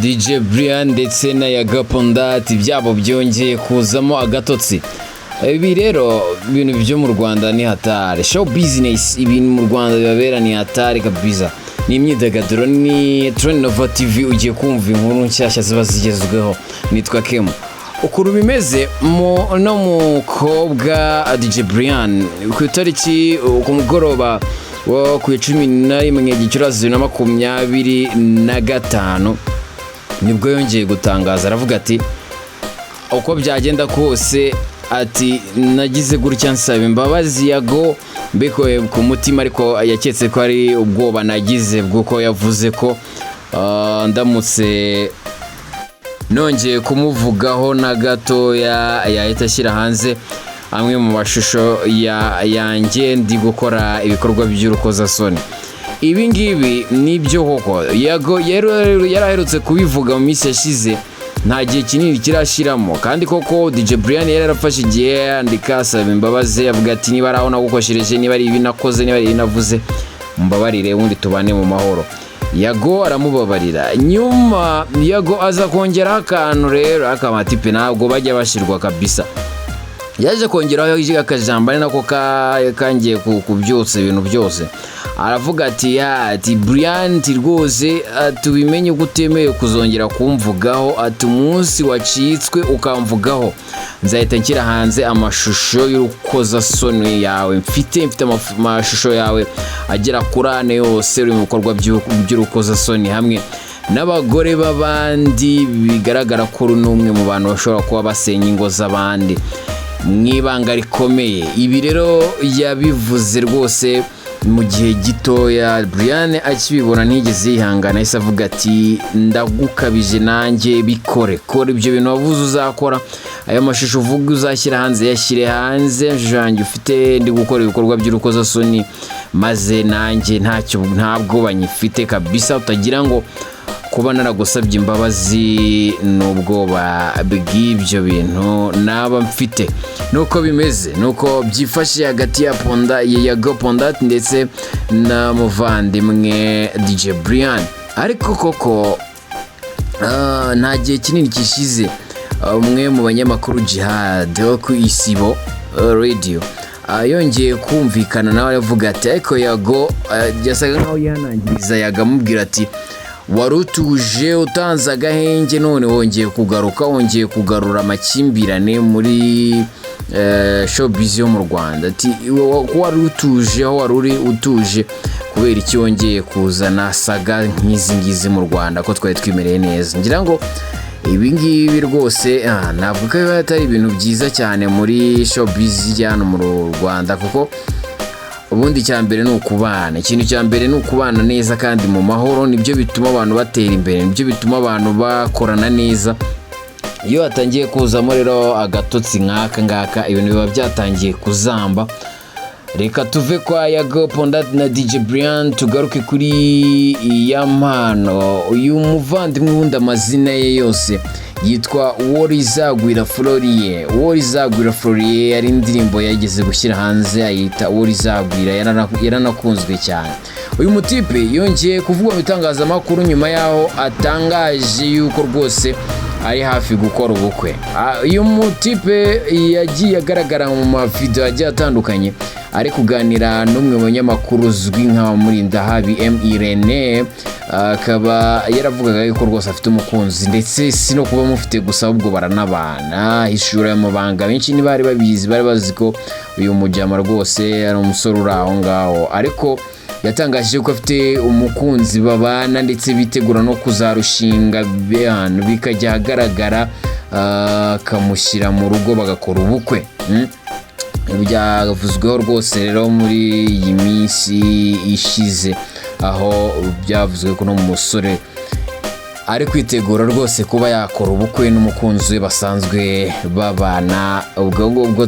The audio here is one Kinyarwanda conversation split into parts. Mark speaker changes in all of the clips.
Speaker 1: DJ Brianne ndetse na Yago byabo byongeye kuzamo agatotsi. Ibi rero ibintu byo mu Rwanda ni hatari. Show business ibintu mu Rwanda bibabera ni hatari kabisa. Ni imyidagaduro ni Trend Nova TV ugiye kumva inkuru nshyashya ziba zigezweho. Nitwa Kemo. Ukuru bimeze no mukobwa DJ Brianne ku itariki ku mugoroba wo ku 11 Gicurasi 2025 nibwo yongeye gutangaza aravuga ati uko byagenda kose ati nagize gutya nsaba imbabazi Yago Bikomeye ku mutima ariko yaketse ko ari ubwoba nagize bwuko yavuze ko ndamutse nongeye kumuvugaho na gato yahita ashyira hanze amwe mu mashusho yanjye ndi gukora ibikorwa by'urukozasoni. Ibi ngibi nibyo koko Yago yaraherutse kubivuga mu minsi yashize nta gihe kinini kirashiramo kandi koko DJ Brianne yarafashe igihe yandika asaba imbabazi avuga ati niba araho nagukoshereje niba ari ibinakoze niba ari inavuze mbabarire ubundi tubane mu mahoro. Yago aramubabarira nyuma Yago aza kongeraho akantu rero akamatipe ntabwo bajya bashirwa kabisa. Yaje kongeraho akajambo ari nako kangiye kubyutsa ibintu byose. Aravuga ati Brianne rwose tubimenye gutemeye kuzongera kumvugaho ati umunsi wacitswe ukamvugaho nzahita nshyira hanze amashusho y'urukozasoni yawe mfite amashusho yawe agera kuri ane yose uri mu bikorwa by'urukozasoni hamwe n'abagore b'abandi bigaragara ko uri n'umwe mu bantu bashobora kuba basenya ingo z'abandi mwibanga rikomeye. Ibi rero yabivuze rwose mu gihe gitoya. Brianne akibibona ntigeze yihangana yise avuga ati ndagukabije nanjye bikore ibyo bintu wavuze uzakora ayo mashusho uvuga uzashyira hanze yashyire hanze janjye ufite ndi gukora ibikorwa by'urukozasoni maze nanjye ntabwo banyifite kabisa utagira ngo kuba naragusabye imbabazi n'ubwoba bw'ibyo bintu naba mfite. Nuko bimeze nuko byifashe hagati ya Yago ndetse na muvandimwe DJ Brianne. Ariko koko nta gihe kinini kishize umwe mu banyamakuru Jihad wo ku Isibo radio yongeye kumvikana nawe avuga ati ariko Yago yasaga nkaho yanangiriza yagamubwira ati warutuje utanze agahenge none wongeye kugarura amakimbirane muri showbiz yo mu Rwanda ati warutuje aho waruri utuje kubera iki wongeye kuzana saga nk'izi mu Rwanda ko twari twimereye neza. Ngira ngo ibi ngibi rwose ntabwo ko atari ibintu byiza cyane muri showbiz y'ano mu Rwanda kuko ubundi cyambere n'ukubana ikintu cyambere n'ukubana neza kandi mu mahoro nibyo bituma abantu batera imbere nibyo bituma abantu bakorana neza. Iyo atangiye kuzamo rero agatotsi ngaka ibintu biba byatangiye kuzamba. Reka tuve kwa Yago na DJ Brianne tugaruke kuri Yampano. Uyu muvandimwe wundi amazina ye yose yitwa Worizagwira Florie ari indirimbo yageze gushyira hanze ayita Worizagwira yaranakunzwe cyane. Uyu mutipe yongeye kuvuga mu itangazamakuru nyuma yaho atangaje yuko rwose ari hafi gukora ubukwe. Uyu mutipe yagiye agaragara mu mavideo agiye atandukanye ari kuganira n'umwe mu banyamakuru uzwi nka Murindahabi Irene akaba yaravugaga yuko rwose afite umukunzi ndetse si no kuba mufite gusa ubwo baranabana hishura y'amabanga benshi ntibari bazi ko uyu mujyama rwose ari umusore uri aho ngaho ariko yatangaje ko afite umukunzi babana ndetse bitegura no kuzarushinga bikajya ahagaragara kamushyira mu rugo bagakora ubukwe. Byavuzweho rwose rero muri iyi minsi ishize aho byavuzwe ko no musore ari kwitegura rwose kuba yakora ubukwe n'umukunzi we basanzwe babana. Ubwo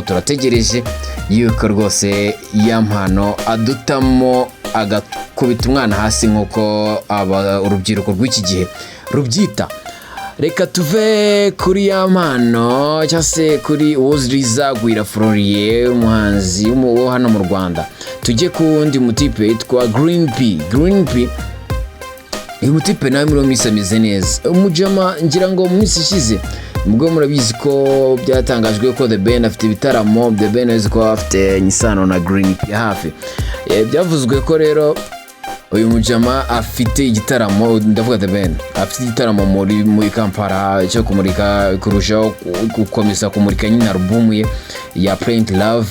Speaker 1: turategereje yuko rwose Yampano adutamo agakubita umwana hasi nk'uko urubyiruko rw'iki gihe rubyita. Reka tuve kuri Yampano cyangwa se kuri Worizagwira Florie umuhanzi wo hano mu Rwanda tujye ku wundi mutipe yitwa Green P uyu mutipe nawe muri minsi ameze neza. Umujama ngira ngo mu minsi ishize ubwo murabizi ko byatangajwe ko The Ben afite ibitaramo, The Ben azi ko afite nyisano na Green P hafi. Byavuzwe ko rero uyu mujama afite igitaramo, ndavuga The Ben afite igitaramo muri Kampala cyo kumurika kurushaho gukomeza kumurika nyine album ye ya Plain Love,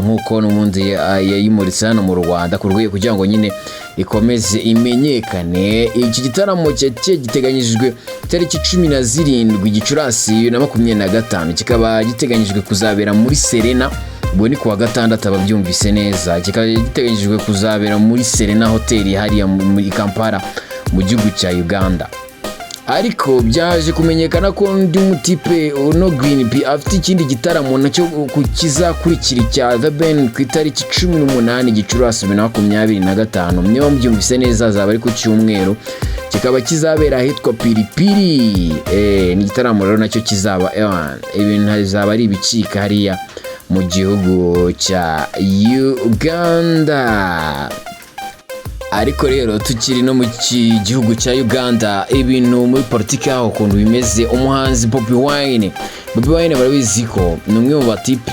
Speaker 1: nkuko n'umundi yayimuritse hano mu Rwanda kugira ngo nyine ikomeze imenyekane. Iki gitaramo cye giteganyijwe tariki 17 Gicurasi 2025, kikaba giteganyijwe kuzabera muri Serena, ubwo ni kuwa gatandatu ababyumvise neza. Kikaba giteganyijwe kuzabera muri Serena Hotel hariya muri Kampala mu gihugu cya Uganda. Ariko byaje kumenyekana ko undi mutipe no Green P afite ikindi gitaramo nacyo kizakurikira cya The Ben ku itariki 18 Gicurasi 2025. Niba mubyumvise neza azaba ari ku cyumweru, kikaba kizabera ahitwa Pilipili. Ni gitaramo rero nacyo kizaba ibintu bizaba ari ibicika hariya mu gihugu cya Uganda. Ariko rero tukiri no mu gihugu cya Uganda, ibintu muri politiki aho ukuntu bimeze. Umuhanzi Bobi Wine barabizi ko ni umwe mu batipe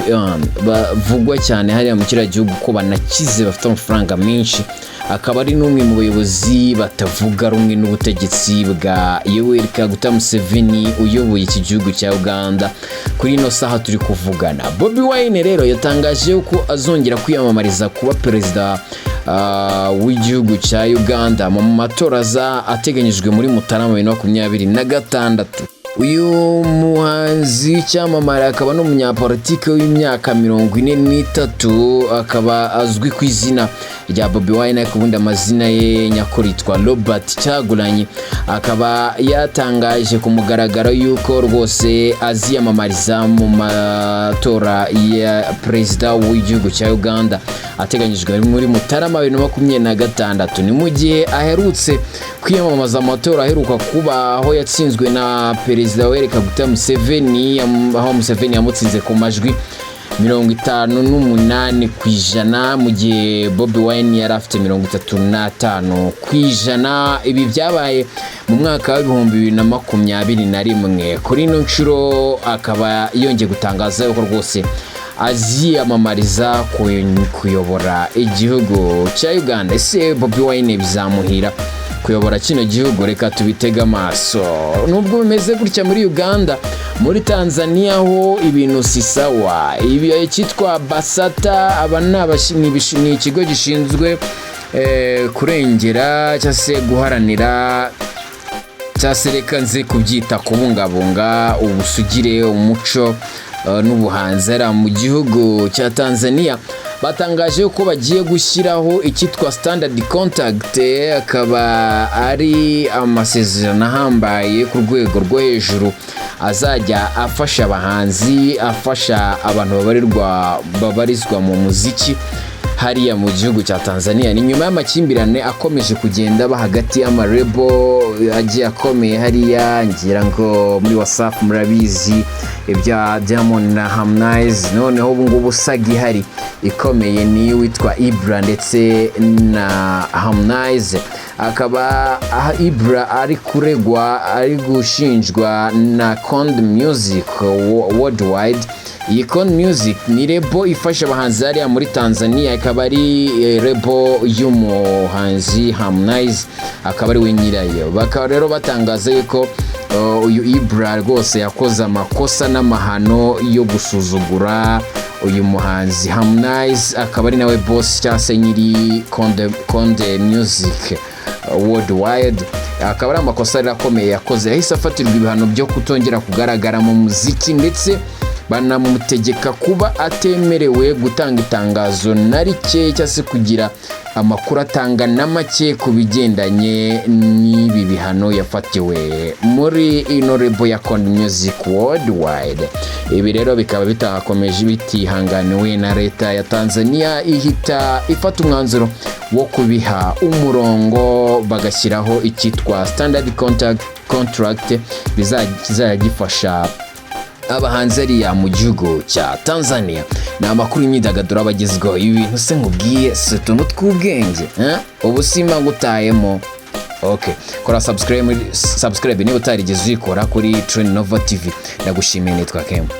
Speaker 1: bavugwa cyane hariya mu kiriya gihugu ko banakize, bafite amafaranga menshi. Akaba ari n'umwe mu bayobozi batavuga rumwe n'ubutegetsi bwa Yoweri Kaguta Museveni uyoboye iki gihugu cya Uganda. Kuri ino saha turi kuvugana, Bobi Wine rero yatangaje ko azongera kwiyamamariza kuba perezida w'igihugu cya Uganda mu matora ateganyijwe muri Mutarama 2026. Uyu muhanzi cyamamara akaba n'umunyapolitike w'imyaka 43, akaba azwi ku izina rya Bobi Wine, kubundi amazina ye nyakoritwa Robert Kyagulanyi. Akaba yatangaje ku mugaragaro yuko rwose aziyamamariza mu matora ya perezida w'igihugu cya Uganda ateganyijwe muri Mutarama 2026. Ni mu gihe aherutse kwiyamamaza amatora aheruka kuba aho yatsinzwe na perezida Yoweri Kaguta Museveni, aho Museveni yamutsinze ku majwi 58%, mu gihe Bobi Wine yari afite 35%. Ibi byabaye mu mwaka wa 2021. Kuri ino nshuro akaba yongeye gutangaza yuko rwose aziyamamariza kuyobora igihugu cya Uganda. Ese Bobi Wine bizamuhira kuyobora kino gihugu? Reka tubitega amaso. Nubwo bimeze gutya muri Uganda, muri Tanzania ho ibintu si sawa. Ibi cyitwa Basata, aba ni ikigo gishinzwe kurengera cyangwa se guharanira cyangwa reka nze kubyita kubungabunga ubusugire, umuco n'ubuhanzi mu gihugu cya Tanzania. Batangaje ko bagiye gushyiraho icyitwa standard contact, akaba ari amasezerano ahambaye ku rwego rwo hejuru azajya afasha abahanzi, afasha abantu babarizwa mu muziki hariya mu gihugu cya Tanzania. Ni nyuma y'amakimbirane akomeje kugenda hagati y'amarebo agiye akomeye hariya, ngira ngo muri WhatsApp murabizi ibya Diamond na Harmonize. Noneho ubu ngubu sagi hari ikomeye ni witwa Ibra ndetse na Harmonize. Akaba Ibra ari kuregwa, ari gushinjwa na Cond Music Worldwide. Iyi Cond Music ni rebo ifasha abahanzi hariya muri Tanzania, ikaba ari rebo y'umuhanzi Harmonize, akaba ari we nyirayo. Bakaba rero batangaza yuko uyu Ibra rwose yakoze amakosa n'amahano yo gusuzugura uyu muhanzi Harmonize, akaba ari nawe boss cyangwa se nyiri Cond Music Worldwide. Akaba ari amakosa akomeye yakoze, yahise afatirwa ibihano byo kutongera kugaragara mu muziki, ndetse banamutegeka kuba atemerewe gutanga itangazo na rike cyangwa se kugira amakuru atanga na make ku bigendanye n'ibi bihano yafatiwe muri ino rebo ya Cond Music Worldwide. Ibi rero bikaba bitakomeje bitihanganiwe na leta ya Tanzania, ihita ifata umwanzuro wo kubiha umurongo bagashyiraho icyitwa standard contract bizajya gifasha abahanzi ariya mu gihugu cya Tanzania. Ni amakuru y'imyidagaduro abagezweho. Ibi bintu se nkubwiye si utuntu tw'ubwenge, ubu sima ngutayemo Okay, kora subscribe niba utarigeze uyikora kuri Trend Nova TV. Ndagushimiye, nitwa Kemba.